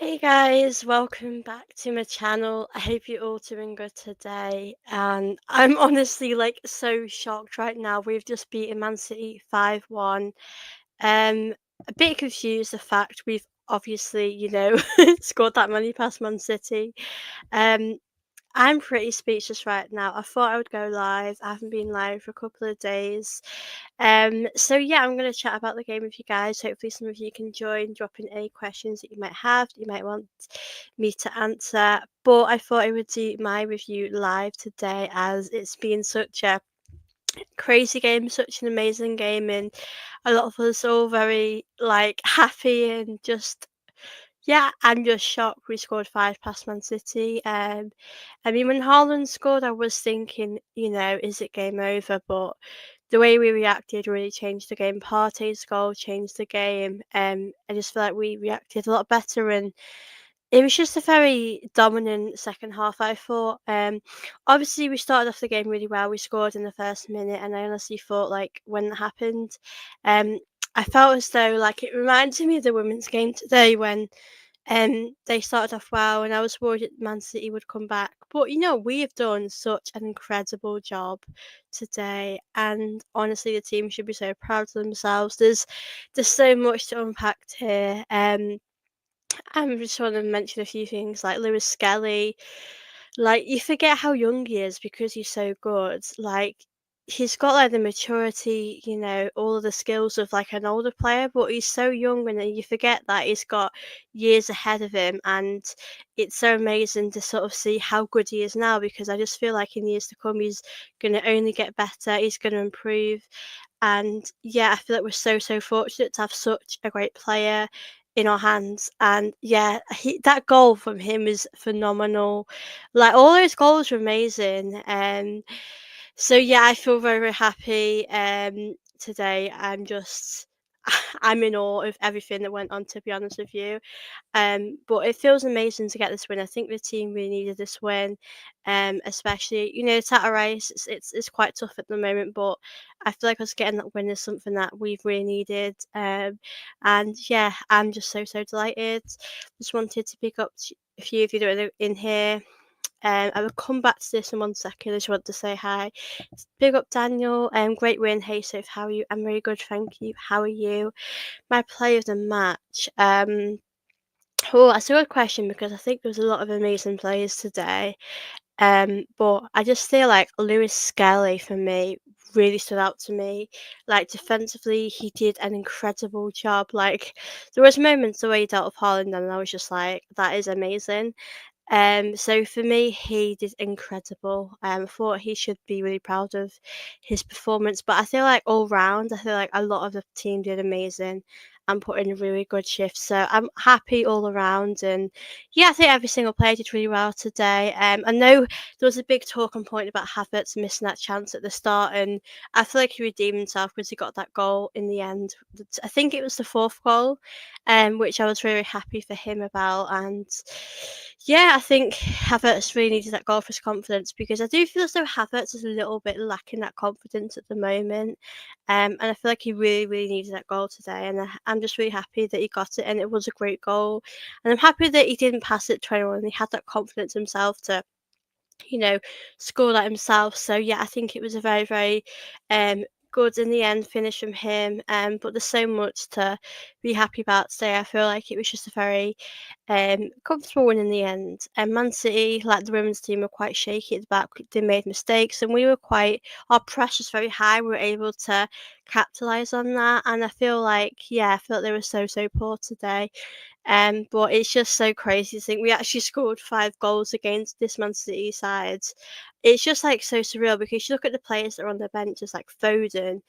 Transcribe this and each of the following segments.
Hey guys, welcome back to my channel. I hope you're all doing good today. And I'm honestly so shocked right now. We've just beaten Man City 5-1. Um a bit confused the fact we've obviously, scored that many past Man City. Um I'm pretty speechless right now. I thought I would go live. I haven't been live for a couple of days. So yeah, I'm gonna chat about the game with you guys. Hopefully some of you can join, drop in any questions that you might have, that you might want me to answer. But I thought I would do my review live today as it's been such a crazy game, such an amazing game, and a lot of us all very happy and just yeah, I'm just shocked we scored 5 past Man City. I mean, when Haaland scored, I was thinking, is it game over? But the way we reacted really changed the game. Partey's goal changed the game. I just feel like we reacted a lot better, and it was just a very dominant second half, I thought. Obviously, we started off the game really well. We scored in the first minute, and I honestly thought, when it happened, um, I felt as though, it reminded me of the women's game today when they started off well, and I was worried that Man City would come back. But we have done such an incredible job today, and honestly, the team should be so proud of themselves. There's so much to unpack here. I just want to mention a few things like Lewis Skelly. You forget how young he is because he's so good. He's got the maturity, all of the skills of an older player, but he's so young and then you forget that he's got years ahead of him, and it's so amazing to sort of see how good he is now because I just feel like in years to come he's gonna only get better, he's gonna improve. And yeah, I feel like we're so fortunate to have such a great player in our hands. And yeah, that goal from him is phenomenal. All those goals were amazing. So yeah, I feel very happy today. I'm in awe of everything that went on, to be honest with you. But it feels amazing to get this win. I think the team really needed this win, especially Tata Race. It's quite tough at the moment, but I feel like us getting that win is something that we've really needed. And yeah, I'm just so delighted. Just wanted to pick up a few of you that are in here. I will come back to this in 1 second. I just want to say hi. Big up Daniel. Great win. Hey Soph, how are you? I'm very good, thank you. How are you? My play of the match. Oh, that's a good question because I think there was a lot of amazing players today. But I just feel like Lewis Skelly for me really stood out to me. Defensively, he did an incredible job. There was moments the way he dealt with Haaland, and I was just like, that is amazing. So for me, he did incredible. I thought he should be really proud of his performance. But I feel like all round, I feel like a lot of the team did amazing and put in a really good shift. So I'm happy all around. And yeah, I think every single player did really well today. I know there was a big talking point about Havertz missing that chance at the start, and I feel like he redeemed himself because he got that goal in the end. I think it was the fourth goal, which I was really happy for him about. And yeah, I think Havertz really needed that goal for his confidence because I do feel as though Havertz is a little bit lacking that confidence at the moment. And I feel like he really needed that goal today. And I'm just really happy that he got it, and it was a great goal. And I'm happy that he didn't pass it to anyone and he had that confidence himself to you know, score that himself. So yeah, I think it was a very um good in the end finish from him. But there's so much to be happy about today. I feel like it was just a very comfortable win in the end. And Man City, like the women's team, were quite shaky at the back. They made mistakes, and we were quite our pressure was very high. We were able to capitalize on that, and I feel like I feel like they were so poor today. But it's just so crazy to think we actually scored 5 goals against this Man City side. It's just so surreal because you look at the players that are on the bench, it's like Foden,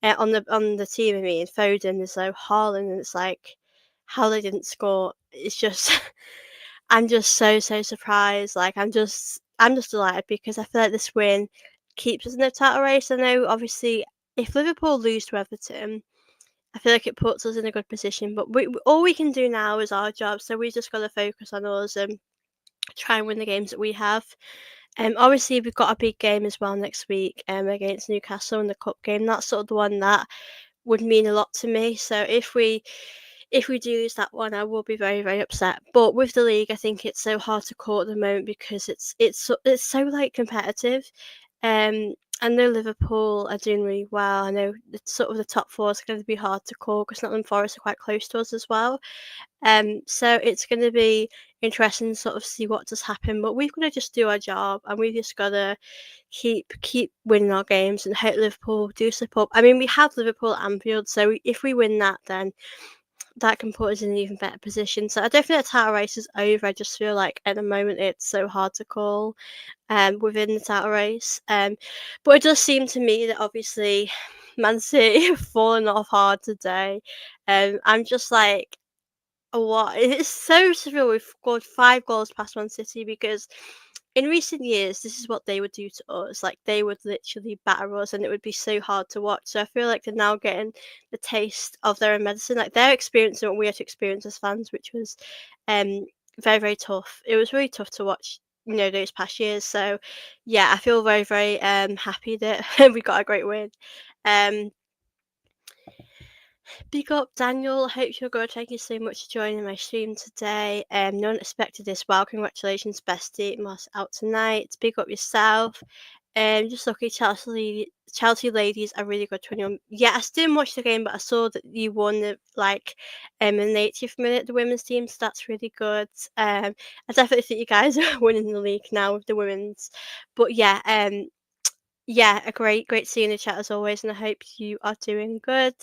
on the team. I mean, Foden is like Haaland, and it's like how they didn't score. It's just I'm just so surprised. I'm just delighted because I feel like this win keeps us in the title race. I know obviously if Liverpool lose to Everton, I feel like it puts us in a good position, but all we can do now is our job, so we just got to focus on us and try and win the games that we have. Obviously we've got a big game as well next week against Newcastle in the cup game. That's sort of the one that would mean a lot to me. So if we do lose that one, I will be very, very upset. But with the league, I think it's so hard to call at the moment because it's so like competitive. I know Liverpool are doing really well. I know the sort of the top four is going to be hard to call because Nottingham Forest are quite close to us as well. So it's going to be interesting to sort of see what does happen. But we've got to just do our job, and we've just got to keep winning our games and hope Liverpool do slip up. I mean, we have Liverpool at Anfield, so if we win that, then that can put us in an even better position. So I don't think the title race is over. I just feel like at the moment it's so hard to call within the title race. But it does seem to me that obviously Man City have fallen off hard today. I'm just like, what? It's so surreal. We've scored 5 goals past Man City because in recent years, this is what they would do to us. Like they would literally batter us, and it would be so hard to watch. So I feel like they're now getting the taste of their own medicine. Like they're experiencing what we had to experience as fans, which was um very, very tough. It was really tough to watch, those past years. So yeah, I feel very, very happy that we got a great win. Um Big up, Daniel. I hope you're good. Thank you so much for joining my stream today. No one expected this. Well, congratulations, bestie. Must out tonight. Big up yourself. Just lucky Chelsea ladies are really good. 21. Yeah, I didn't watch the game, but I saw that you won the in the 80th minute, the women's team. So that's really good. I definitely think you guys are winning the league now with the women's. But yeah, yeah, a great seeing the chat as always, and I hope you are doing good.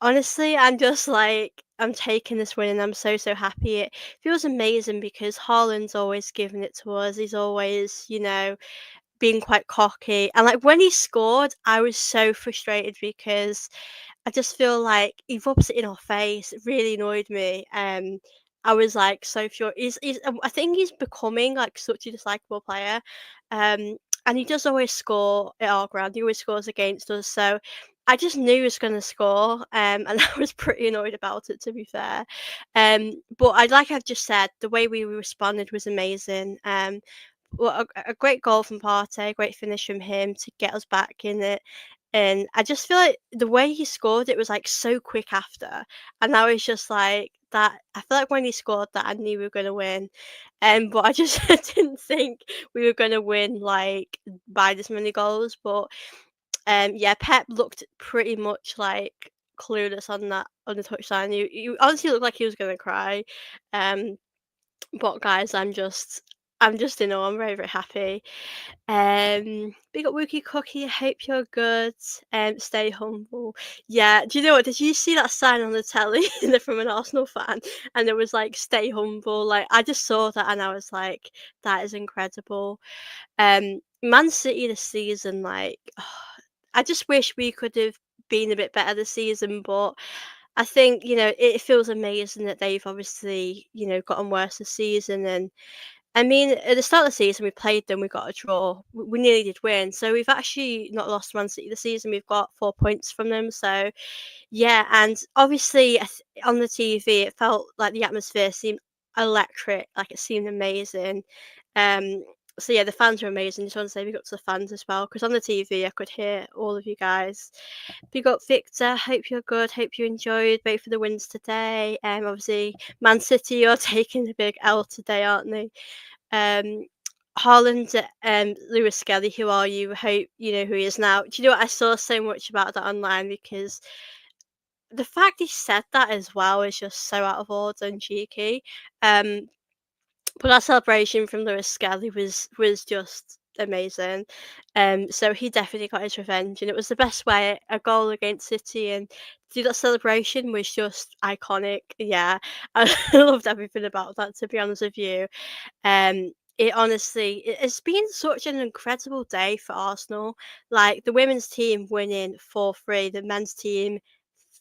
Honestly, I'm just like I'm taking this win and I'm so so happy. It feels amazing because Haaland's always giving it to us. He's always, being quite cocky. And like when he scored, I was so frustrated because I just feel like he rubs it in our face. It really annoyed me. I was like so sure I think he's becoming like such a dislikable player. Um, and he does always score at our ground. He always scores against us. So I just knew he was going to score. And I was pretty annoyed about it, to be fair. But I like I've just said, the way we responded was amazing. Well, a great goal from Partey, great finish from him to get us back in it. And I just feel like the way he scored it was like so quick after. And I was just like that. I feel like when he scored that, I knew we were going to win. But I just didn't think we were going to win like by this many goals. But yeah, Pep looked pretty much like clueless on the touchline. You honestly looked like he was going to cry. Um, but guys, I'm just in awe. I'm very, very happy. Big up Wookie Cookie. I hope you're good. Stay humble. Yeah. Do you know what? Did you see that sign on the telly from an Arsenal fan? And it was like, "Stay humble." Like I just saw that and I was like, that is incredible. Man City this season, like, I just wish we could have been a bit better this season, but I think, it feels amazing that they've obviously, gotten worse this season. And I mean, at the start of the season, we played them, we got a draw. We nearly did win. So we've actually not lost Man City this season. We've got 4 points from them. So yeah, and obviously on the TV, it felt like the atmosphere seemed electric, like it seemed amazing. Um, so yeah, the fans were amazing. Just want to say big up to the fans as well, because on the TV I could hear all of you guys. Big up Victor. Hope you're good. Hope you enjoyed. Wait for the wins today. Obviously Man City are taking the big L today, aren't they? Um, Haaland, Lewis Skelly, who are you? Hope you know who he is now. Do you know what? I saw so much about that online because the fact he said that as well is just so out of order and cheeky. Um, but that celebration from Lewis Skelly was just amazing. So he definitely got his revenge, and it was the best way. A goal against City and to do that celebration was just iconic. Yeah, I loved everything about that. To be honest with you, it's been such an incredible day for Arsenal. Like the women's team winning 4-3, the men's team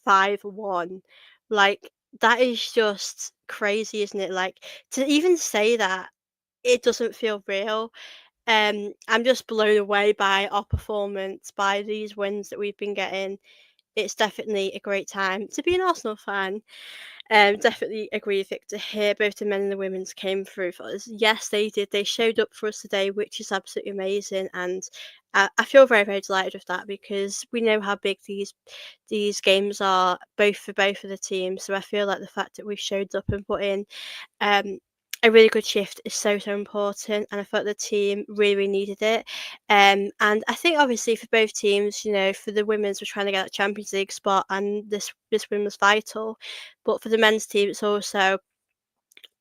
5-1. Like that is just crazy, isn't it? Like to even say that it doesn't feel real. I'm just blown away by our performance, by these wins that we've been getting. it's definitely a great time to be an Arsenal fan. Definitely agree with Victor here. Both the men and the women's came through for us. Yes, they did. They showed up for us today, which is absolutely amazing, and I feel very, very delighted with that because we know how big these games are, both for both of the teams. So I feel like the fact that we showed up and put in um, a really good shift is so, so important, and I thought the team really, really needed it. And I think obviously for both teams, for the women's, we're trying to get that Champions League spot, and this win was vital. But for the men's team, it's also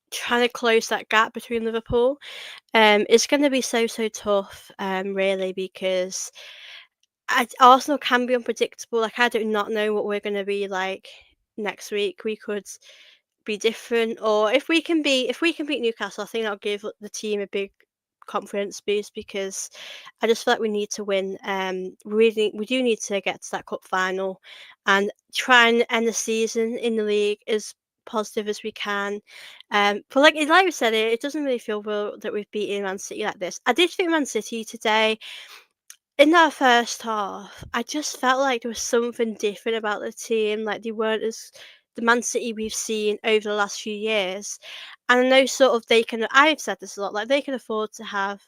trying to close that gap between Liverpool. It's going to be so, so tough, really, because Arsenal can be unpredictable. Like, I do not know what we're going to be like next week. We could be different, or if we can beat Newcastle, I think that'll give the team a big confidence boost because I just feel like we need to win. We do need to get to that cup final and try and end the season in the league as positive as we can. But like we said, it doesn't really feel real that we've beaten Man City like this. I did think Man City today in that first half, I just felt like there was something different about the team. Like they weren't as the Man City we've seen over the last few years. And I know sort of they can. I've said this a lot. Like they can afford to have,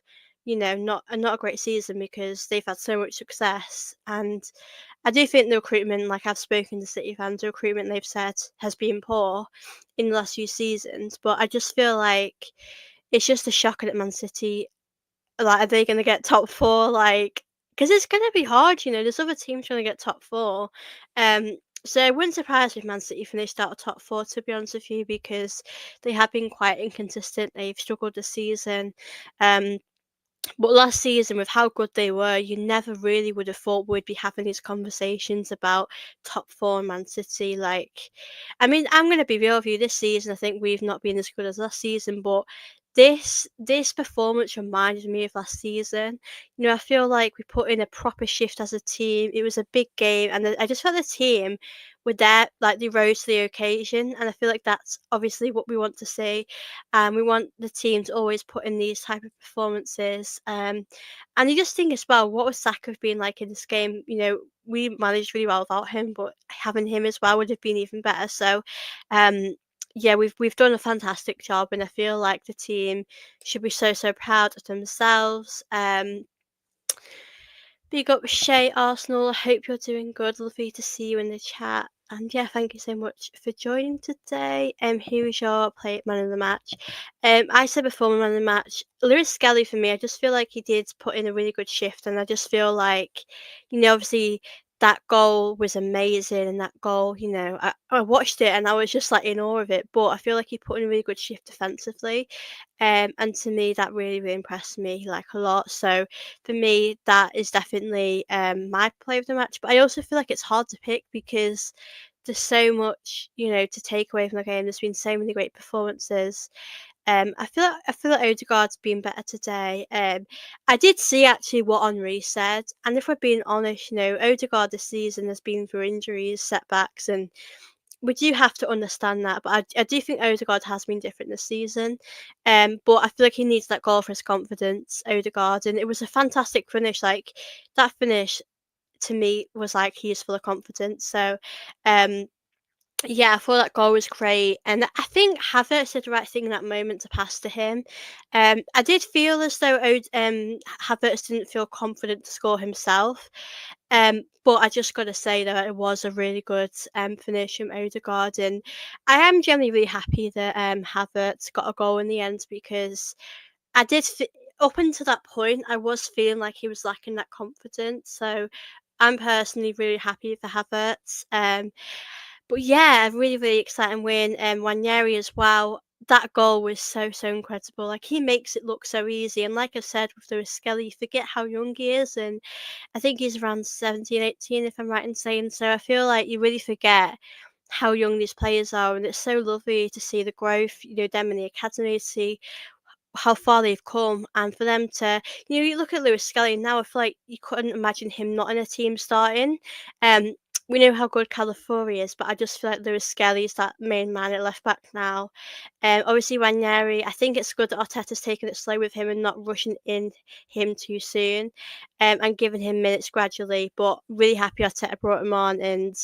not a great season because they've had so much success. And I do think the recruitment, like I've spoken to City fans, the recruitment they've said has been poor in the last few seasons. But I just feel like it's just a shocker that Man City like, are they gonna get top 4? Like, because it's gonna be hard, there's other teams trying to get top 4. So it wouldn't surprise me if Man City finished out of top 4, to be honest with you, because they have been quite inconsistent. They've struggled this season. Um, but last season, with how good they were, you never really would have thought we'd be having these conversations about top 4 Man City. Like, I mean, I'm going to be real with you. This season, I think we've not been as good as last season, but this performance reminded me of last season. I feel like we put in a proper shift as a team. It was a big game, and I just felt the team were there, like they rose to the occasion, and I feel like that's obviously what we want to see. We want the team to always put in these type of performances. And you just think as well, what was Saka been like in this game? We managed really well without him, but having him as well would have been even better. So, um, yeah, we've done a fantastic job, and I feel like the team should be so so proud of themselves. Big up Shay Arsenal. I hope you're doing good. Lovely to see you in the chat. And yeah, thank you so much for joining today. Who is your play man of the match? I said before man of the match, Lewis Skelly for me. I just feel like he did put in a really good shift, and I just feel like, obviously that goal was amazing, and that goal, I watched it and I was just like in awe of it. But I feel like he put in a really good shift defensively, and to me that really really impressed me like a lot. So for me, that is definitely my play of the match. But I also feel like it's hard to pick because there's so much, to take away from the game. There's been so many great performances. I feel like Odegaard's been better today. I did see actually what Henri said, and if we're being honest, Odegaard this season has been through injuries, setbacks, and we do have to understand that. But I do think Odegaard has been different this season. But I feel like he needs that goal for his confidence, Odegaard, and it was a fantastic finish. Like that finish to me was like he is full of confidence. So, um, yeah, I thought that goal was great, and I think Havertz did the right thing in that moment to pass to him. I did feel as though Havertz didn't feel confident to score himself, but I just got to say that it was a really good finish from Odegaard, and I am generally really happy that Havertz got a goal in the end because I did up until that point I was feeling like he was lacking that confidence. So I'm personally really happy for Havertz. But yeah, a really, really exciting win. And Wanyeri as well. That goal was so, so incredible. Like he makes it look so easy. And like I said with Lewis Skelly, you forget how young he is. And I think he's around 17, 18, if I'm right in saying so. I feel like you really forget how young these players are. And it's so lovely to see the growth, them in the academy, to see how far they've come, and for them to, you look at Lewis Skelly now, I feel like you couldn't imagine him not in a team starting. Um, we know how good Calafiori is, but I just feel like Lewis Skelly's that main man at left back now. Obviously Ranieri, I think it's good that Arteta's taking it slow with him and not rushing in him too soon, and giving him minutes gradually. But really happy Arteta brought him on, and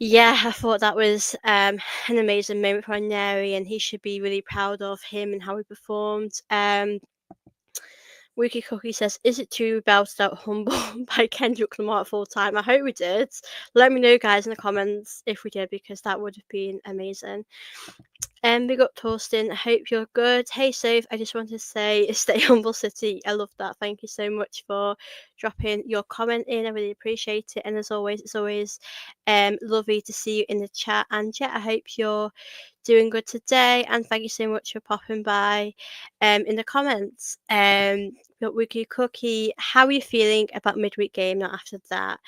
yeah, I thought that was an amazing moment for Ranieri, and he should be really proud of him and how he performed. Wiki Cookie says, "Is it too belted out humble by Kendrick Lamar at full time?" I hope we did. Let me know, guys, in the comments if we did, because that would have been amazing. Big up Torsten. I hope you're good. Hey, Safe. I just wanted to say, stay humble, City. I love that. Thank you so much for dropping your comment in. I really appreciate it. And as always, it's always lovely to see you in the chat. And yeah, I hope you're doing good today. And thank you so much for popping by in the comments. But Wiki Cookie, how are you feeling about midweek game? Not after that.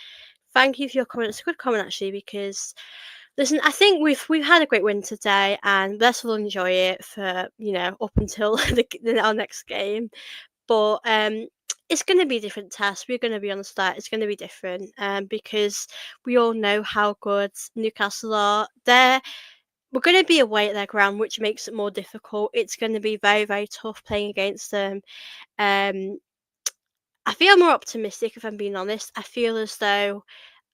Thank you for your comment. It's a good comment actually, because listen, I think we've had a great win today, and let's all enjoy it for up until our next game. But it's going to be a different test. We're going to be on the start. It's going to be different, because we all know how good Newcastle are. We're going to be away at their ground, which makes it more difficult. It's going to be very, very tough playing against them. Um, I feel more optimistic, if I'm being honest. I feel as though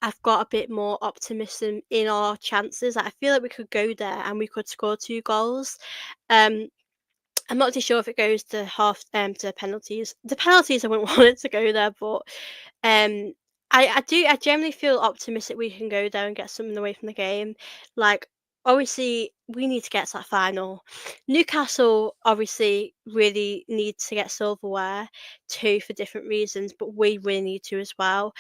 I've got a bit more optimism in our chances. I feel like we could go there and we could score 2 goals. Um, I'm not too sure if it goes to to penalties. The penalties, I wouldn't want it to go there, but um, I generally feel optimistic we can go there and get something away from the game. Like, obviously, we need to get to that final. Newcastle obviously really need to get silverware too for different reasons, but we really need to as well.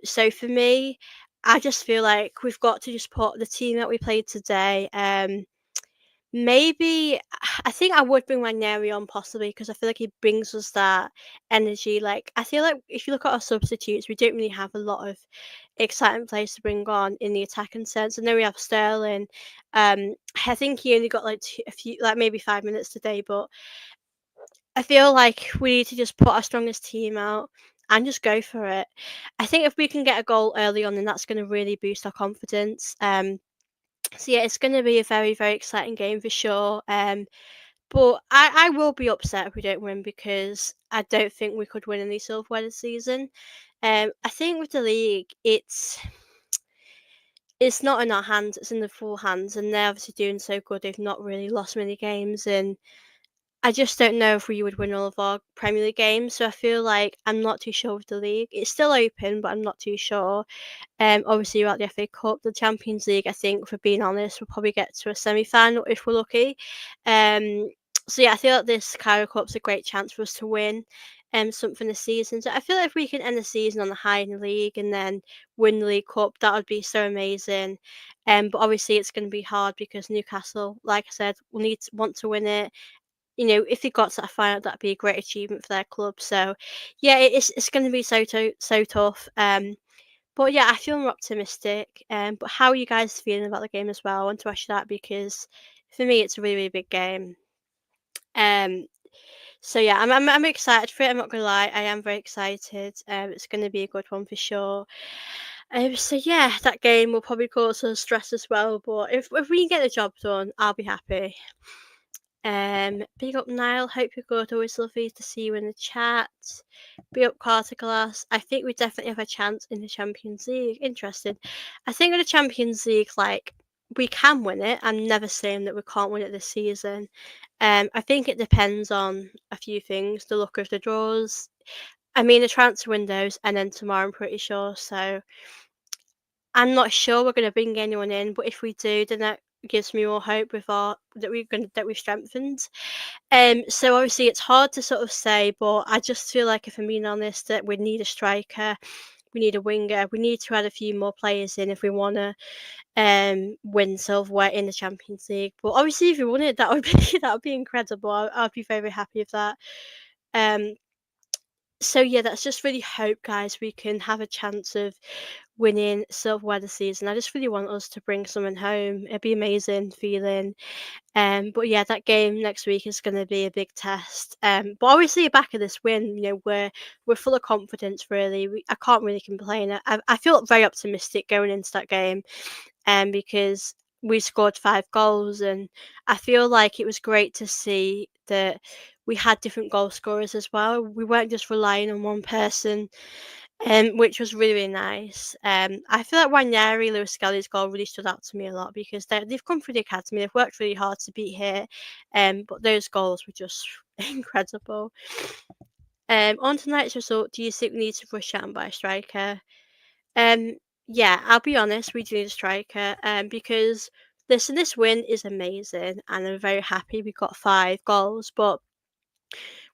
So for me, I just feel like we've got to just put the team that we played today. Maybe I think I would bring Ranieri on possibly, because I feel like he brings us that energy. Like, I feel like if you look at our substitutes, we don't really have a lot of exciting players to bring on in the attacking sense. I know we have Sterling. I think he only got like a few, like maybe 5 minutes today, but I feel like we need to just put our strongest team out and just go for it. I think if we can get a goal early on, then that's going to really boost our confidence. So yeah, it's going to be a very, very exciting game for sure. But I will be upset if we don't win, because I don't think we could win any silverware this season. I think with the league, it's not in our hands; it's in the full hands, and they're obviously doing so good. They've not really lost many games, and I just don't know if we would win all of our Premier League games. So I feel like I'm not too sure with the league. It's still open, but I'm not too sure. Obviously, about the FA Cup, the Champions League, I think, for being honest, we'll probably get to a semi-final if we're lucky. Um, so yeah, I feel like this Carrow Cup's a great chance for us to win something this season. So I feel like if we can end the season on the high in the league and then win the League Cup, that would be so amazing. But obviously it's going to be hard because Newcastle, like I said, want to win it. If they got to that final, that'd be a great achievement for their club. So yeah, it's going to be so tough. But yeah, I feel more optimistic. But how are you guys feeling about the game as well? I want to ask you that, because for me, it's a really, really big game. Um, so yeah, I'm excited for it. I'm not gonna lie, I am very excited. It's going to be a good one for sure. So yeah, that game will probably cause us stress as well. But if we can get the job done, I'll be happy. Big up Niall, hope you're good. Always lovely to see you in the chat. Big up Carter Glass. I think we definitely have a chance in the Champions League. Interesting. I think in the Champions League, like, we can win it. I'm never saying that we can't win it this season. I think it depends on a few things. The luck of the draws. I mean, the transfer windows, and then tomorrow, I'm pretty sure. So I'm not sure we're going to bring anyone in, but if we do, then that gives me more hope with our that we've strengthened. So obviously it's hard to sort of say, but I just feel like, if I'm being honest, that we need a striker, we need a winger, we need to add a few more players in if we want to win silverware in the Champions League. But obviously, if we won it, that would be that would be incredible. I'd be very, very happy with that. Um, so yeah, that's just really hope, guys, we can have a chance of winning silverware this season. I just really want us to bring someone home. It'd be amazing feeling. But yeah, that game next week is going to be a big test. But obviously, back of this win, we're full of confidence. Really, I can't really complain. I feel very optimistic going into that game, because we scored 5 goals, and I feel like it was great to see that we had different goal scorers as well. We weren't just relying on one person, which was really, really nice. I feel like Ranieri, Lewis Skelly's goal really stood out to me a lot because they've come through the academy, they've worked really hard to be here, but those goals were just incredible. On tonight's result, do you think we need to rush out and buy a striker? Um, yeah, I'll be honest, we do need a striker, because listen, this win is amazing, and I'm very happy we got 5 goals, but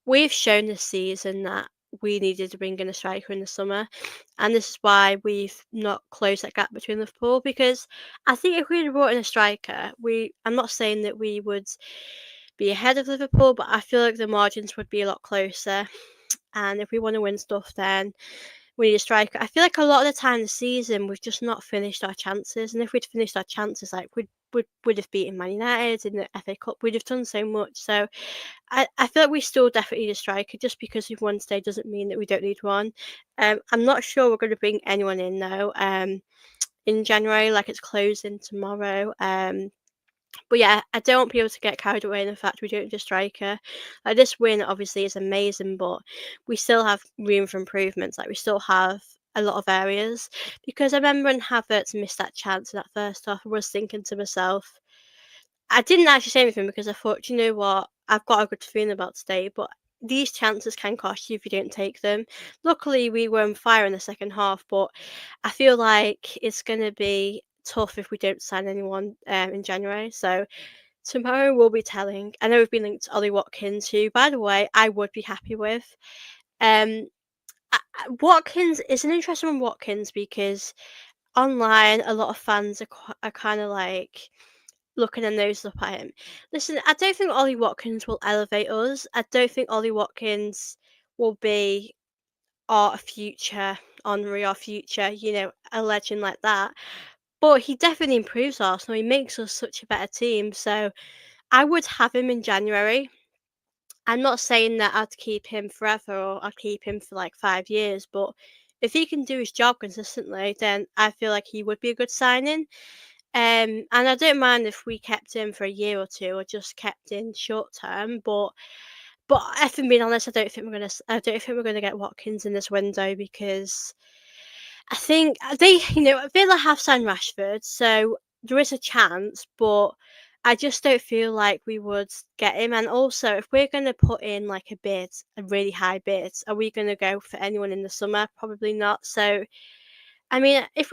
we've shown this season that we needed to bring in a striker in the summer, and this is why we've not closed that gap between Liverpool. Because I think if we had brought in a striker, I'm not saying that we would be ahead of Liverpool, but I feel like the margins would be a lot closer. And if we want to win stuff, then we need a striker. I feel like a lot of the time this season we've just not finished our chances, and if we'd finished our chances, like would have beaten Man United in the FA Cup, we'd have done so much. So I feel like we still definitely need a striker. Just because we've won today doesn't mean that we don't need one. I'm not sure we're going to bring anyone in though. In January, like it's closing tomorrow. But yeah, I don't want people to get carried away in the fact we don't need a striker. Like this win obviously is amazing, but we still have room for improvements. Like we still have a lot of areas. Because I remember when Havertz missed that chance in that first half, I was thinking to myself, I didn't actually say anything because I thought, you know what, I've got a good feeling about today, but these chances can cost you if you don't take them. Luckily, we were on fire in the second half, but I feel like it's going to be tough if we don't sign anyone in January. So tomorrow we'll be telling. I know we've been linked to Ollie Watkins, who, by the way, I would be happy with. Um, Watkins is an interesting one, Watkins, because online a lot of fans are kind of like looking their nose up at him. Listen, I don't think Ollie Watkins will elevate us. I don't think Ollie Watkins will be our future Henry, our future, a legend like that. But he definitely improves Arsenal. He makes us such a better team. So I would have him in January. I'm not saying that I'd keep him forever or I'd keep him for like 5 years, but if he can do his job consistently, then I feel like he would be a good signing. And I don't mind if we kept him for a year or two, or just kept in short term. But if I'm being honest, I don't think we're gonna get Watkins in this window because I think Villa have signed Rashford, so there is a chance, but I just don't feel like we would get him. And also, if we're gonna put in like a really high bid, are we gonna go for anyone in the summer? Probably not. So I mean, I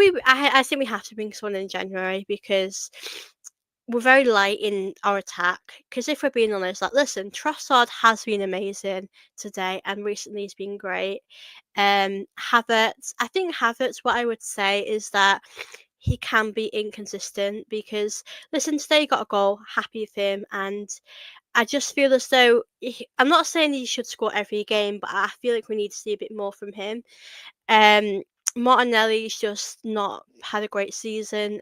think we have to bring someone in January because we're very light in our attack. Because if we're being honest, like, listen, Trossard has been amazing today, and recently he's been great. I think Havertz, what I would say is that he can be inconsistent because, listen, today he got a goal, happy with him, and I just feel as though I'm not saying he should score every game, but I feel like we need to see a bit more from him. Um, Martinelli's just not had a great season.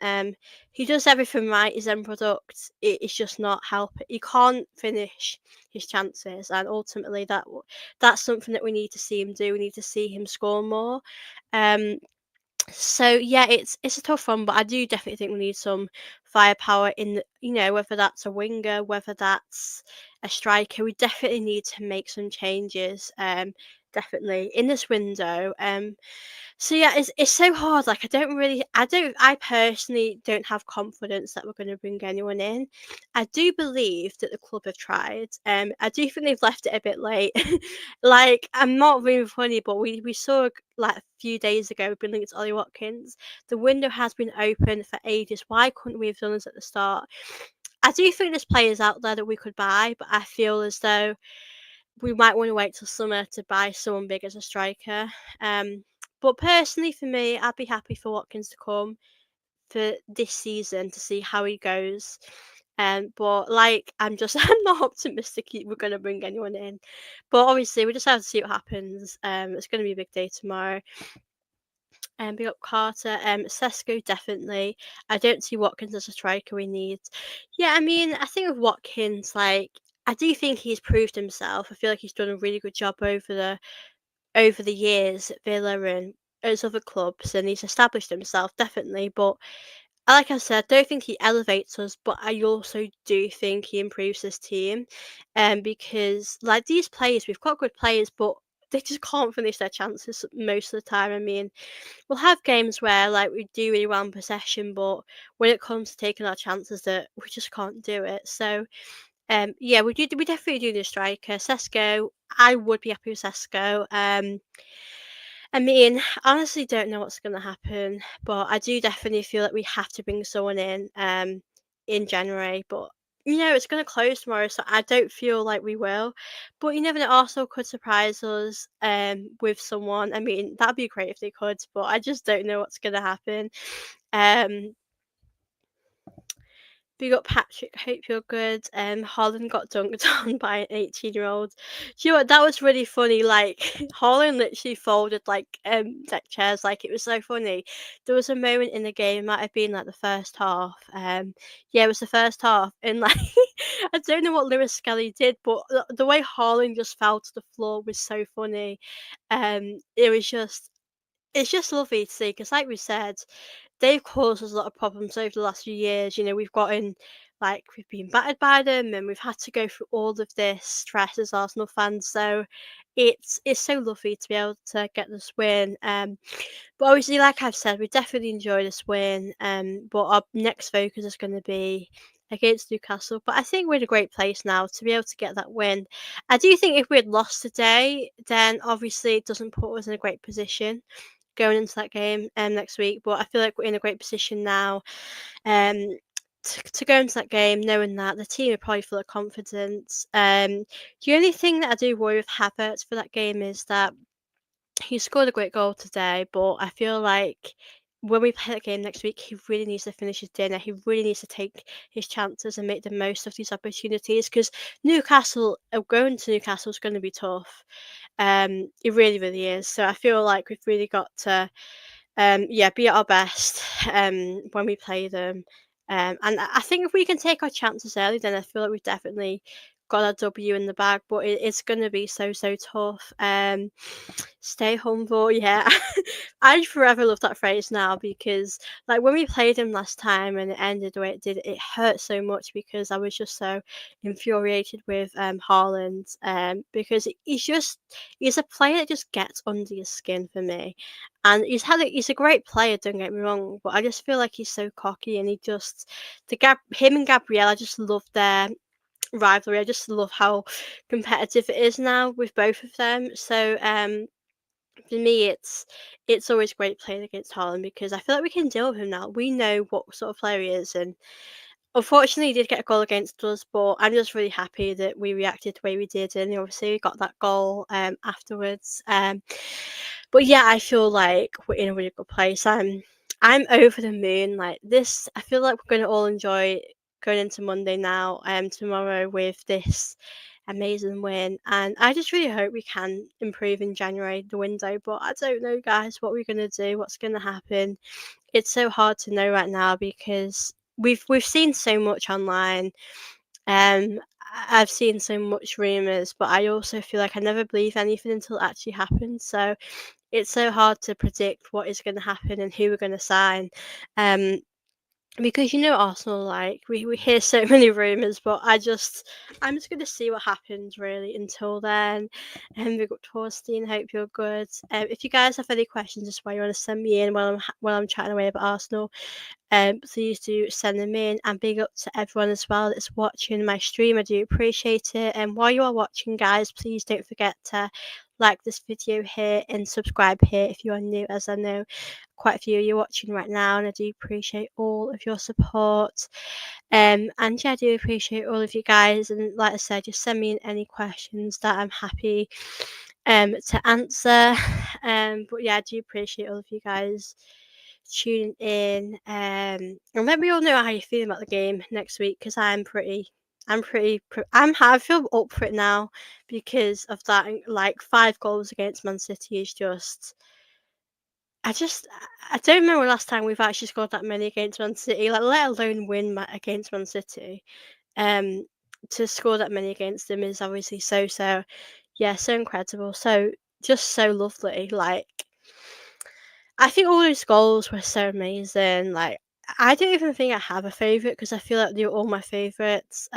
He does everything right. His end product, it's just not helping. He can't finish his chances, and ultimately that's something that we need to see him do. We need to see him score more. Um, so yeah, it's a tough one, but I do definitely think we need some firepower in whether that's a winger, whether that's a striker. We definitely need to make some changes. Definitely in this window. So yeah, it's so hard. Like I personally don't have confidence that we're going to bring anyone in. I do believe that the club have tried. I do think they've left it a bit late. Like I'm not being funny, but we saw like a few days ago we've been linked to Ollie Watkins. The window has been open for ages. Why couldn't we have done this at the start? I do think there's players out there that we could buy, but I feel as though we might want to wait till summer to buy someone big as a striker. But personally, for me, I'd be happy for Watkins to come for this season to see how he goes. But like, I'm not optimistic we're going to bring anyone in. But obviously, we just have to see what happens. It's going to be a big day tomorrow. Big up Carter. Sesko definitely. I don't see Watkins as a striker we need. Yeah, I mean, I think with Watkins, like I do think he's proved himself. I feel like he's done a really good job over the years at Villa and at his other clubs, and he's established himself definitely. But like I said, I don't think he elevates us, but I also do think he improves this team. Because like these players, we've got good players, but they just can't finish their chances most of the time. I mean, we'll have games where like we do really well in possession, but when it comes to taking our chances, that we just can't do it. So yeah, we definitely do the striker. Sesko, I would be happy with Sesko. I mean, honestly don't know what's gonna happen, but I do definitely feel like we have to bring someone in January. But it's gonna close tomorrow, so I don't feel like we will. But you never know, Arsenal could surprise us with someone. I mean, that'd be great if they could, but I just don't know what's gonna happen. Um Big up Patrick, hope you're good. Holland got dunked on by an 18-year-old. Do you know what? That was really funny. Like Holland literally folded like chairs. Like it was so funny. There was a moment in the game, it might have been like the first half. Yeah, it was the first half, and like I don't know what Lewis Skelly did, but the way Holland just fell to the floor was so funny. It was just it's just lovely to see because, like we said, they've caused us a lot of problems over the last few years. We've been battered by them, and we've had to go through all of this stress as Arsenal fans. So it's so lovely to be able to get this win. But obviously, like I've said, we definitely enjoy this win. But our next focus is going to be against Newcastle. But I think we're in a great place now to be able to get that win. I do think if we had lost today, then obviously it doesn't put us in a great position going into that game next week. But I feel like we're in a great position now um, to go into that game knowing that the team are probably full of confidence. The only thing that I do worry with Havertz for that game is that he scored a great goal today, but I feel like when we play that game next week, he really needs to finish his dinner. He really needs to take his chances and make the most of these opportunities because going to Newcastle is going to be tough. It really, really is. So I feel like we've really got to yeah, be at our best when we play them. And I think if we can take our chances early, then I feel like we've definitely got a W in the bag. But it's going to be so so tough. Stay humble, yeah. I forever love that phrase now because, like, when we played him last time and it ended the way it did, it hurt so much because I was just so infuriated with Haaland. Because he's a player that just gets under your skin for me, and he's a great player. Don't get me wrong, but I just feel like he's so cocky, and him and Gabriel, I just love their rivalry. I just love how competitive it is now with both of them. So for me, it's always great playing against Haaland because I feel like we can deal with him now. We know what sort of player he is, and unfortunately, he did get a goal against us. But I'm just really happy that we reacted the way we did, and obviously we got that goal afterwards. But yeah, I feel like we're in a really good place. I'm over the moon. Like this, I feel like we're going to all enjoy going into Monday now. Tomorrow with this amazing win, and I just really hope we can improve in January the window. But I don't know, guys, what we're gonna do, what's gonna happen. It's so hard to know right now because we've seen so much online. I've seen so much rumors, but I also feel like I never believe anything until it actually happens. So it's so hard to predict what is going to happen and who we're going to sign. Um, because Arsenal, like we hear so many rumours, but I'm just gonna see what happens really until then. And we've got Torstein, hope you're good. If you guys have any questions just while you want to send me in while I'm chatting away about Arsenal, please do send them in, and big up to everyone as well that's watching my stream. I do appreciate it. And while you are watching, guys, please don't forget to like this video here and subscribe here if you are new, as I know quite a few of you watching right now, and I do appreciate all of your support. And yeah, I do appreciate all of you guys. And like I said, just send me in any questions that I'm happy to answer. But yeah, I do appreciate all of you guys tuning in. And let me all know how you feel about the game next week because I feel up for it now because of that. Like 5 goals against Man City is just I don't remember the last time we've actually scored that many against Man City, like, let alone win against Man City. Um, to score that many against them is obviously yeah, so incredible. So just so lovely. Like, I think all those goals were so amazing. Like, I don't even think I have a favorite because I feel like they're all my favorites.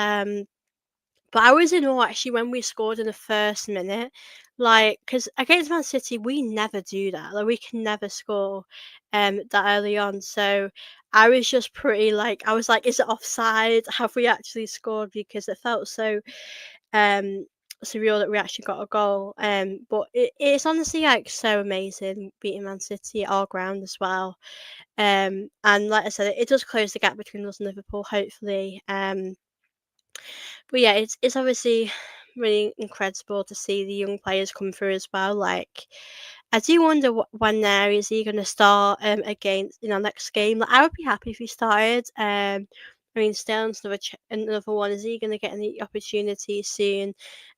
But I was in awe actually when we scored in the first minute, like, because against Man City we never do that. Like, we can never score that early on. So I was just pretty like, I was like, is it offside? Have we actually scored? Because it felt so um surreal that we actually got a goal. But it's honestly like so amazing beating Man City at our ground as well. And like I said, it does close the gap between us and Liverpool, hopefully. But yeah, it's obviously really incredible to see the young players come through as well. Like, I do wonder when there is he going to start against in our next game. Like, I would be happy if he started. I mean, Sterling's another one. Is he going to get any opportunities soon?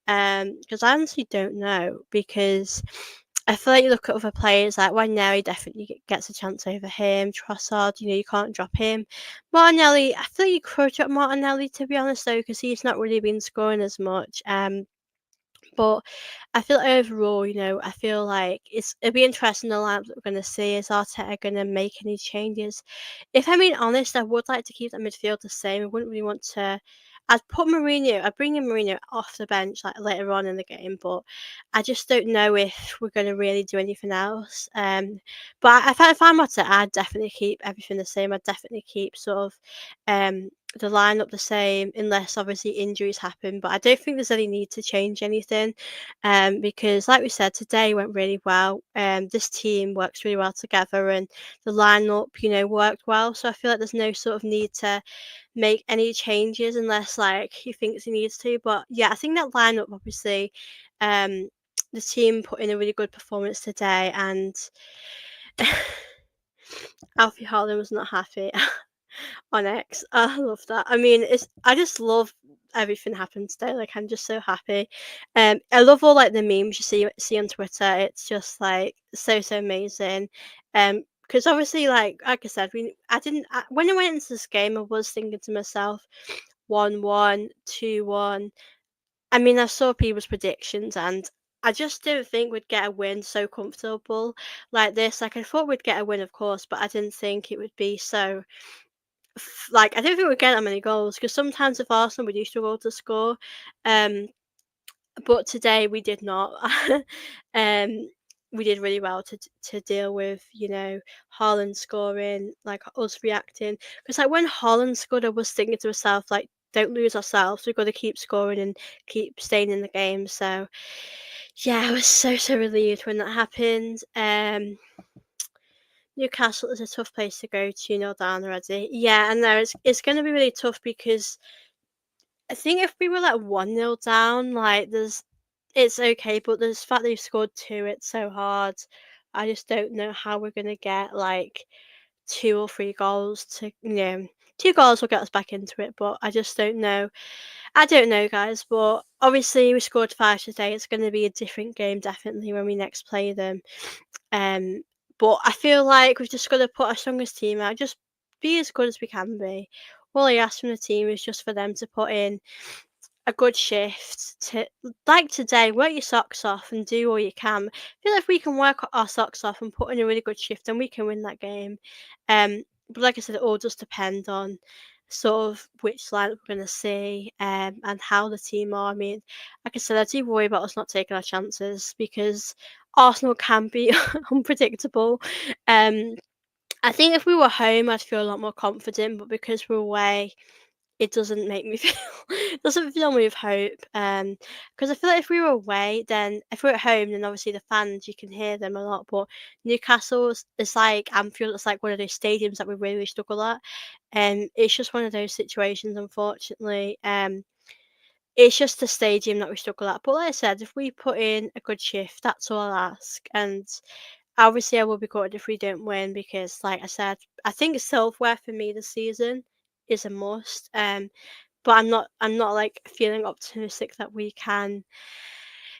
Because I honestly don't know. Because I feel like you look at other players like Waneri definitely gets a chance over him. Trossard, you can't drop him. Martinelli, I feel like you could drop Martinelli to be honest though, because he's not really been scoring as much. But I feel like overall, I feel like it'll be interesting the lineup that we're going to see. Is Arteta going to make any changes? If I'm being honest, I would like to keep that midfield the same. I wouldn't really want to. I'd bring in Mourinho off the bench like later on in the game, but I just don't know if we're going to really do anything else. But if I'm Arteta, I'd definitely keep everything the same. I'd definitely keep sort of the lineup the same unless obviously injuries happen. But I don't think there's any need to change anything, because like we said, today went really well. This team works really well together, and the lineup, worked well. So I feel like there's no sort of need to make any changes unless like he thinks he needs to. But yeah, I think that lineup obviously, um, the team put in a really good performance today, and Alfie Haaland was not happy on X. I love that. I mean, I just love everything happened today. Like, I'm just so happy. I love all like the memes you see on Twitter. It's just like so amazing. Because obviously, like I said, when I went into this game, I was thinking to myself, 1-1, 2-1. I mean, I saw people's predictions, and I just didn't think we'd get a win so comfortable like this. Like, I thought we'd get a win, of course, but I didn't think it would be so like, I don't think we'd get that many goals because sometimes with Arsenal we do struggle to score, um, but today we did not. um, we did really well to deal with, Haaland scoring, like us reacting. Because like when Haaland scored, I was thinking to myself like, don't lose ourselves. We've got to keep scoring and keep staying in the game. So yeah, I was so relieved when that happened. Newcastle is a tough place to go 2-0 down already. Yeah, and there it's going to be really tough because I think if we were like 1-0 down, like it's okay, but the fact they've scored two, it's so hard. I just don't know how we're going to get like two or three goals to, two goals will get us back into it, but I just don't know. I don't know, guys, but obviously we scored five today. It's going to be a different game, definitely, when we next play them. Um, but I feel like we've just got to put our strongest team out, just be as good as we can be. All I ask from the team is just for them to put in a good shift to like today, work your socks off and do all you can. I feel like if we can work our socks off and put in a really good shift, then we can win that game. But like I said, it all does depend on sort of which lineup we're going to see, and how the team are. I mean, like I said, I do worry about us not taking our chances because Arsenal can be unpredictable. Um, I think if we were home, I'd feel a lot more confident, but because we're away, it doesn't make me feel doesn't fill me with hope. Because I feel like if we were away, then if we're at home, then obviously the fans you can hear them a lot. But Newcastle is like Anfield. It's like one of those stadiums that we really struggle at, and it's just one of those situations, unfortunately. It's just the stadium that we struggle at. But like I said, if we put in a good shift, that's all I ask. And obviously, I will be gutted if we don't win because, like I said, I think silverware for me this season is a must. But I'm not like feeling optimistic that we can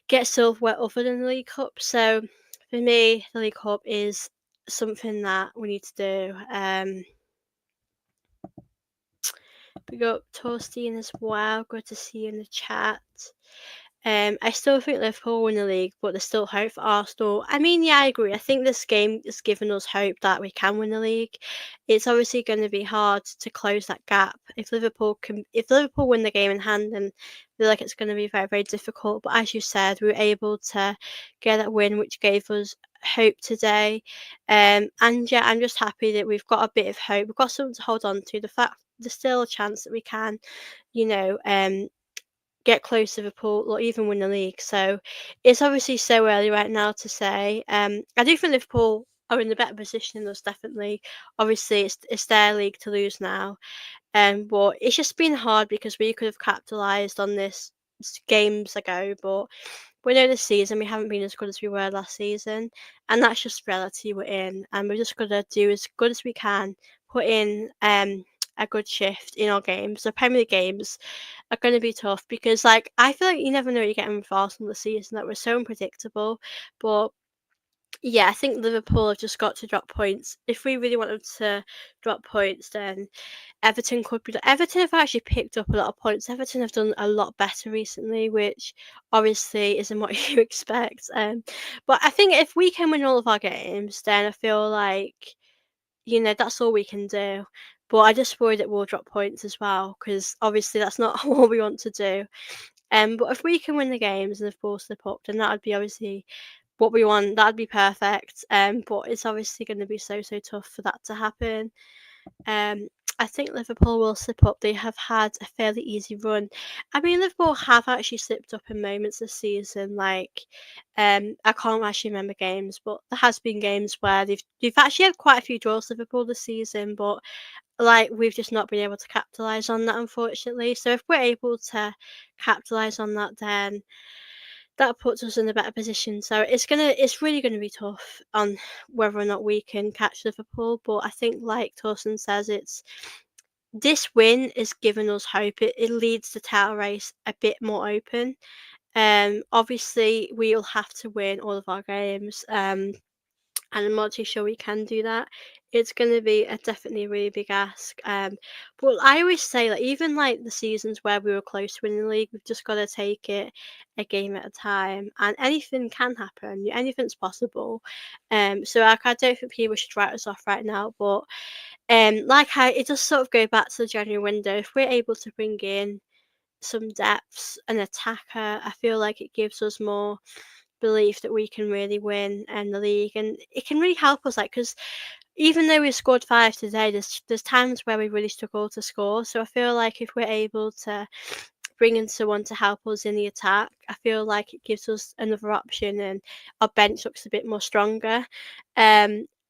get silverware other than the League Cup. So for me, the League Cup is something that we need to do. We got Toasteen as well. Good to see you in the chat. I still think Liverpool win the league, but there's still hope for Arsenal. I mean, yeah, I agree. I think this game has given us hope that we can win the league. It's obviously going to be hard to close that gap. If Liverpool win the game in hand, then I feel like it's going to be very, very difficult. But as you said, we were able to get that win, which gave us hope today. And yeah, I'm just happy that we've got a bit of hope. We've got something to hold on to. The fact there's still a chance that we can, you know, get close to Liverpool or even win the league. So it's obviously so early right now to say. I do think Liverpool are in a better position than us, definitely. Obviously, it's their league to lose now. But it's just been hard because we could have capitalised on this games ago, but we know this season we haven't been as good as we were last season, and that's just reality we're in. And we're just gonna do as good as we can, put in a good shift in our games. The Premier League games are going to be tough because, like, I feel like you never know what you're getting with Arsenal this season. That was so unpredictable. But yeah, I think Liverpool have just got to drop points. If we really want them to drop points, then Everton could be. Everton have actually picked up a lot of points. Everton have done a lot better recently, which obviously isn't what you expect. But I think if we can win all of our games, then I feel like, that's all we can do. But I just worry that we'll drop points as well, because obviously that's not what we want to do. But if we can win the games and of course slip up, then that would be obviously what we want. That'd be perfect. But it's obviously going to be so tough for that to happen. Um, I think Liverpool will slip up. They have had a fairly easy run. I mean, Liverpool have actually slipped up in moments this season. Like, I can't actually remember games, but there has been games where they've actually had quite a few draws, Liverpool, this season. But like, we've just not been able to capitalise on that, unfortunately. So if we're able to capitalise on that, then that puts us in a better position. So it's really gonna be tough on whether or not we can catch Liverpool. But I think, like Torsten says, it's this win is giving us hope. It leads the title race a bit more open. Obviously we'll have to win all of our games. And I'm not too sure we can do that. It's going to be definitely a really big ask. But I always say, like, even like the seasons where we were close to winning the league, we've just got to take it a game at a time, and anything can happen. Anything's possible. So like, I don't think people should write us off right now. But it does sort of go back to the January window. If we're able to bring in some depths, an attacker, I feel like it gives us more belief that we can really win in the league, and it can really help us, like, because even though we scored 5 today, there's times where we really struggle to score. So I feel like if we're able to bring in someone to help us in the attack, I feel like it gives us another option, and our bench looks a bit more stronger.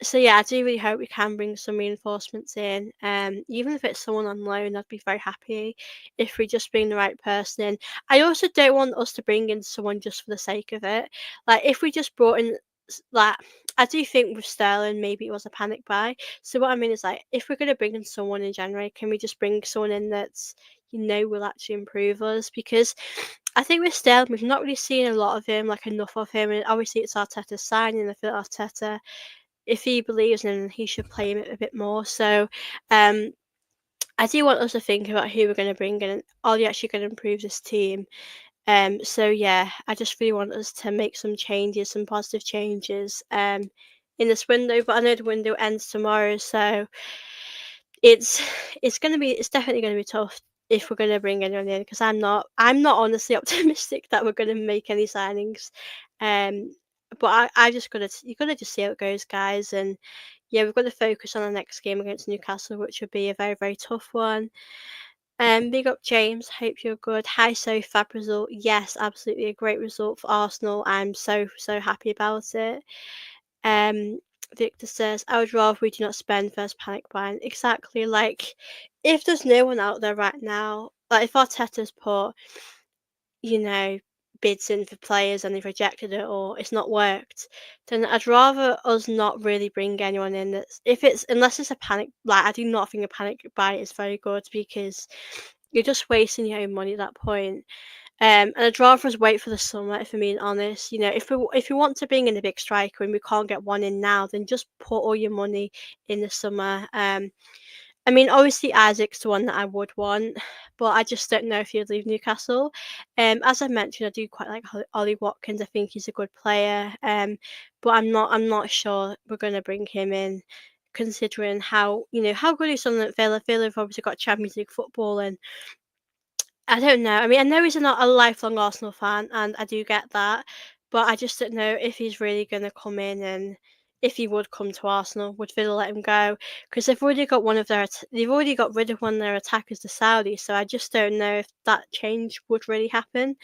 So yeah, I do really hope we can bring some reinforcements in. Even if it's someone on loan, I'd be very happy if we just bring the right person in. I also don't want us to bring in someone just for the sake of it. Like, if we just brought in, like, I do think with Sterling, maybe it was a panic buy. So what I mean is, like, if we're going to bring in someone in January, can we just bring someone in that's, will actually improve us? Because I think with Sterling, we've not really seen a lot of him, like enough of him. And obviously, it's Arteta's signing. I feel Arteta, if he believes in him, he should play him a bit more. So, um, I do want us to think about who we're going to bring in, and are they actually going to improve this team? So yeah, I just really want us to make some changes, some positive changes, in this window. But I know the window ends tomorrow, so it's it's definitely gonna be tough if we're gonna bring anyone in, because I'm not honestly optimistic that we're gonna make any signings. Um, but I just you gotta just see how it goes, guys. And yeah, we've got to focus on the next game against Newcastle, which would be a very, very tough one. Big up James, hope you're good. Hi, so fab result. Yes, absolutely a great result for Arsenal. I'm so happy about it. Um, Victor says, I would rather we do not spend first panic buying. Exactly. Like, if there's no one out there right now, like if Arteta's put, you know, bids in for players and they've rejected it or it's not worked, then I'd rather us not really bring anyone in that's, if it's, unless it's a panic, like, I do not think a panic buy is very good, because you're just wasting your own money at that point. And I'd rather us wait for the summer, if I'm being honest. You know, if we want to bring in a big striker and we can't get one in now, then just put all your money in the summer. I mean, obviously Isaac's the one that I would want, but I just don't know if he'd leave Newcastle. As I mentioned, I do quite like Ollie Watkins. I think he's a good player. But I'm not sure we're gonna bring him in, considering how how good he's done at Villa. Villa have obviously got Champions League football, and I don't know. I mean, I know he's not a lifelong Arsenal fan, and I do get that, but I just don't know if he's really going to come in and if he would come to Arsenal, would Villa let him go? Because they've already got rid of one of their attackers, the Saudis. So I just don't know if that change would really happen.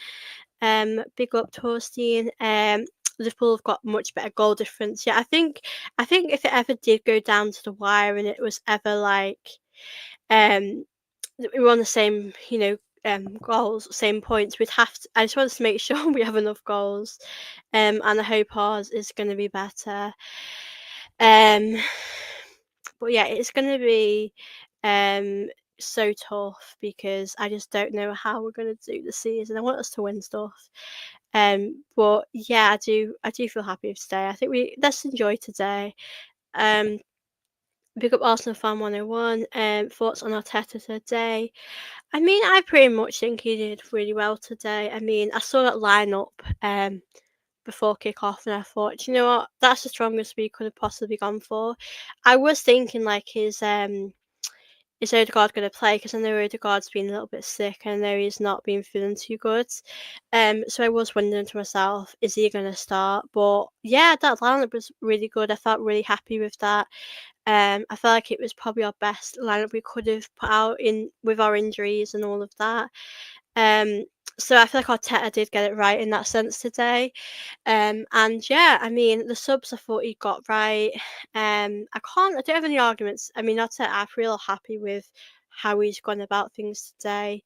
Big up Torstein. Liverpool have got much better goal difference. Yeah, I think if it ever did go down to the wire and it was ever like um we were on the same, goals, same points. We'd have to. I just want us to make sure we have enough goals, and I hope ours is going to be better. Um, but yeah, it's going to be so tough because I just don't know how we're going to do the season. I want us to win stuff. But yeah, I do feel happy with today. I think let's enjoy today. Um, Big up Arsenal fan 101. Thoughts on Arteta today? I mean, I pretty much think he did really well today. I mean, I saw that lineup before kick-off, and I thought, "Do you know what, that's the strongest we could have possibly gone for." I was thinking like is Odegaard going to play? Because I know Odegaard's been a little bit sick, and I know he's not been feeling too good. So I was wondering to myself, is he going to start? But yeah, that lineup was really good. I felt really happy with that. I felt like it was probably our best lineup we could have put out in with our injuries and all of that. Um, so I feel like Arteta did get it right in that sense today. And yeah, I mean the subs I thought he got right. I don't have any arguments. I mean Arteta, I feel happy with how he's gone about things today.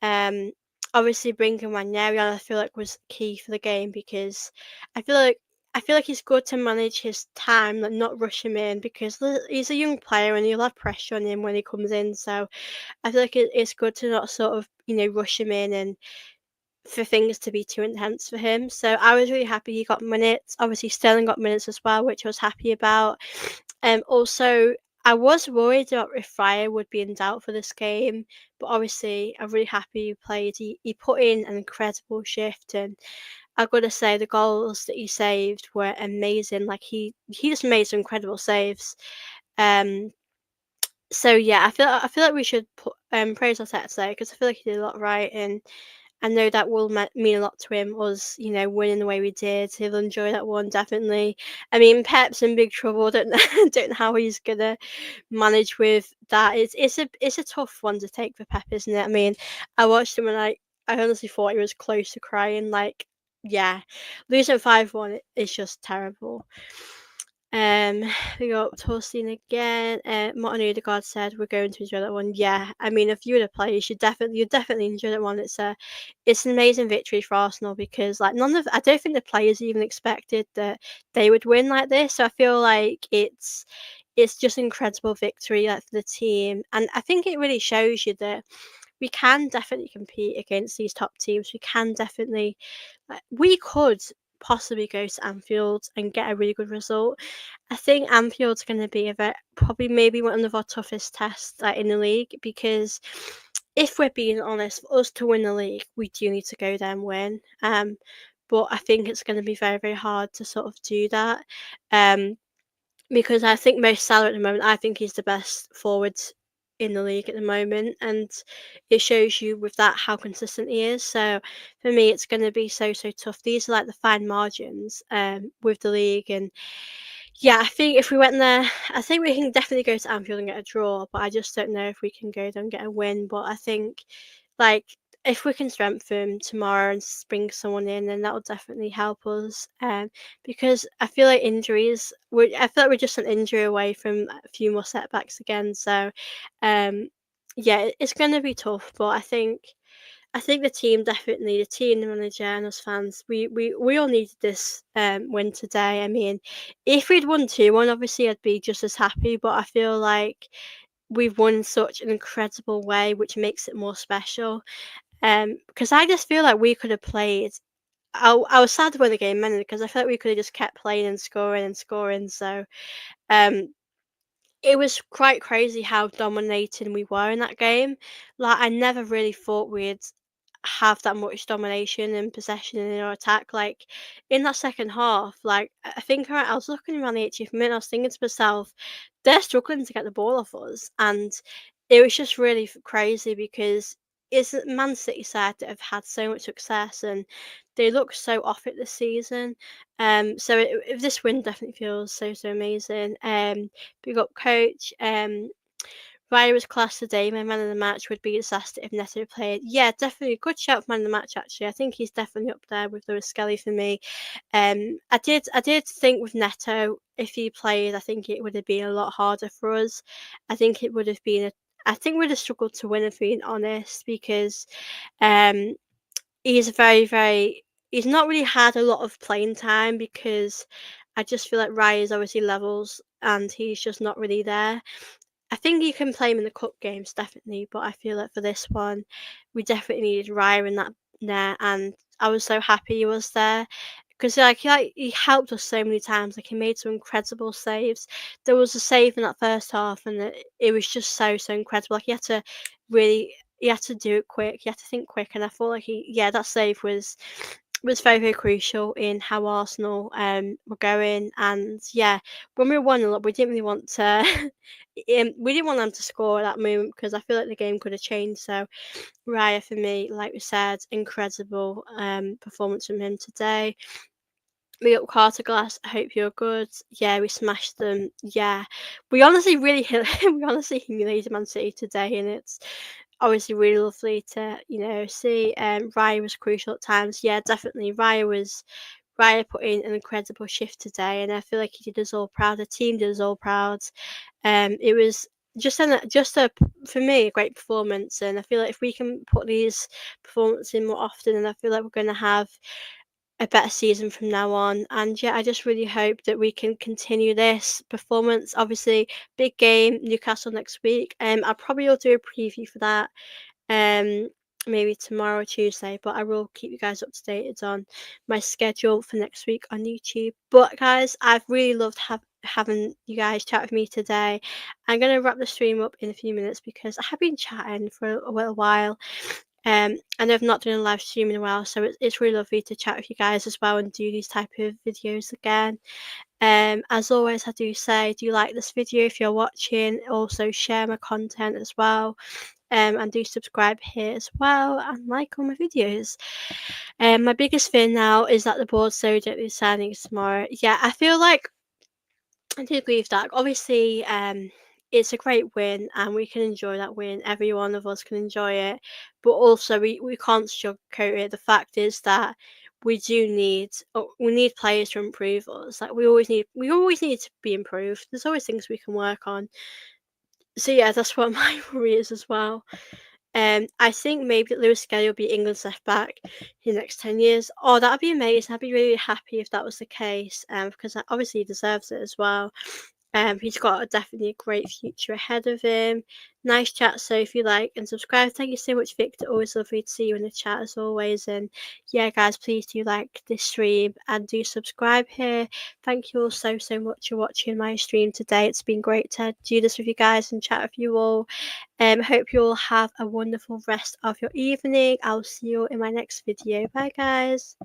Um, Obviously bringing Ranieri on, I feel like was key for the game because I feel like I feel like he's good to manage his time, like not rush him in because he's a young player and he'll have pressure on him when he comes in. So I feel like it's good to not sort of rush him in and for things to be too intense for him. So I was really happy he got minutes. Obviously Sterling got minutes as well, which I was happy about. Also I was worried about if Fryer would be in doubt for this game, but obviously I'm really happy he played. He put in an incredible shift, and I've got to say the goals that he saved were amazing. Like he just made some incredible saves. Um, so yeah, I feel like we should put praise Arteta today because I feel like he did a lot right, and I know that will mean a lot to him. Us, winning the way we did. He'll enjoy that one definitely. I mean, Pep's in big trouble. Don't know, don't know how he's gonna manage with that. It's a tough one to take for Pep, isn't it? I mean, I watched him and I honestly thought he was close to crying. Like, yeah, losing 5-1 is just terrible. Um, we got Torstein again. Martin Odegaard said we're going to enjoy that one. Yeah, I mean, if you were to play, you definitely enjoy that one. It's an amazing victory for Arsenal because like I don't think the players even expected that they would win like this. So I feel like it's just an incredible victory like for the team, and I think it really shows you that we can definitely compete against these top teams. We can definitely, like, we could possibly go to Anfield and get a really good result. I think Anfield's going to be probably maybe one of our toughest tests in the league because if we're being honest, for us to win the league, we do need to go there and win. But I think it's going to be very, very hard to sort of do that. Um, because I think Mo Salah at the moment, I think he's the best forward in the league at the moment, and it shows you with that how consistent he is. So for me, it's going to be so tough. These are like the fine margins with the league, and yeah, I think if we went there, I think we can definitely go to Anfield and get a draw. But I just don't know if we can go there and get a win. But I think like if we can strengthen tomorrow and bring someone in, then that will definitely help us. Because I feel like I feel like we're just an injury away from a few more setbacks again. So, yeah, it's going to be tough. But I think the team, the manager, and us fans, we all needed this win today. I mean, if we'd won 2-1, obviously I'd be just as happy. But I feel like we've won in such an incredible way, which makes it more special. Because I just feel like we could have played. I was sad when the game ended because I felt like we could have just kept playing and scoring and scoring. So um, it was quite crazy how dominating we were in that game. Like, I never really thought we'd have that much domination and possession in our attack. Like, in that second half, like, I think I was looking around the 80th minute, I was thinking to myself, they're struggling to get the ball off us. And it was just really crazy because it's a Man City side that have had so much success and they look so off it this season. So this win definitely feels so amazing. Big up coach. Raya was class today. My man of the match would be disaster if Neto had played. Yeah, definitely good shout for man of the match. Actually, I think he's definitely up there with Lewis Skelly for me. I did think with Neto, if he played, I think it would have been a lot harder for us. I think it would have been a. I think we'd have struggled to win if being honest, because um he's he's not really had a lot of playing time because I just feel like Raya's obviously levels and he's just not really there. I think you can play him in the cup games, definitely, but I feel like for this one, we definitely needed Raya in that there, and I was so happy he was there because he helped us so many times. Like he made some incredible saves. There was a save in that first half, and it was just so incredible. Like he had to do it quick. He had to think quick, and I thought like that save was very crucial in how Arsenal were going. And yeah, when we were 1-0 up, we didn't really want to. We didn't want them to score at that moment because I feel like the game could have changed. So Raya for me, like we said, incredible performance from him today. We got Carter Glass. I hope you're good. Yeah, we smashed them. Yeah, we honestly we honestly humiliated Man City today, and it's obviously really lovely to see. Raya was crucial at times. Yeah, definitely. Raya put in an incredible shift today, and I feel like he did us all proud. The team did us all proud. It was just a for me a great performance, and I feel like if we can put these performances in more often, and I feel like we're going to have a better season from now on. And yeah, I just really hope that we can continue this performance. Obviously, big game, Newcastle next week. I probably will do a preview for that. Um, maybe tomorrow or Tuesday, but I will keep you guys up to date on my schedule for next week on YouTube. But guys, I've really loved having you guys chat with me today. I'm gonna wrap the stream up in a few minutes because I have been chatting for a little while. And I've not done a live stream in a while, so it's really lovely to chat with you guys as well and do these type of videos again. As always, I do say, do you like this video if you're watching? Also share my content as well. And do subscribe here as well and like all my videos. My biggest fear now is that the board so gently signing tomorrow. Yeah, I feel like I do agree with that. Obviously, it's a great win and we can enjoy that win. Every one of us can enjoy it. But also we can't sugarcoat it. The fact is that we need players to improve us. Like we always need to be improved. There's always things we can work on. So yeah, that's what my worry is as well. I think maybe that Lewis Skelly will be England's left back in the next 10 years. Oh, that'd be amazing. I'd be really happy if that was the case, because obviously he deserves it as well. He's got definitely a great future ahead of him. Nice chat, so if you like and subscribe. Thank you so much, Victor. Always lovely to see you in the chat as always. And yeah, guys, please do like this stream and do subscribe here. Thank you all so much for watching my stream today. It's been great to do this with you guys and chat with you all. Hope you all have a wonderful rest of your evening. I'll see you in my next video. Bye, guys.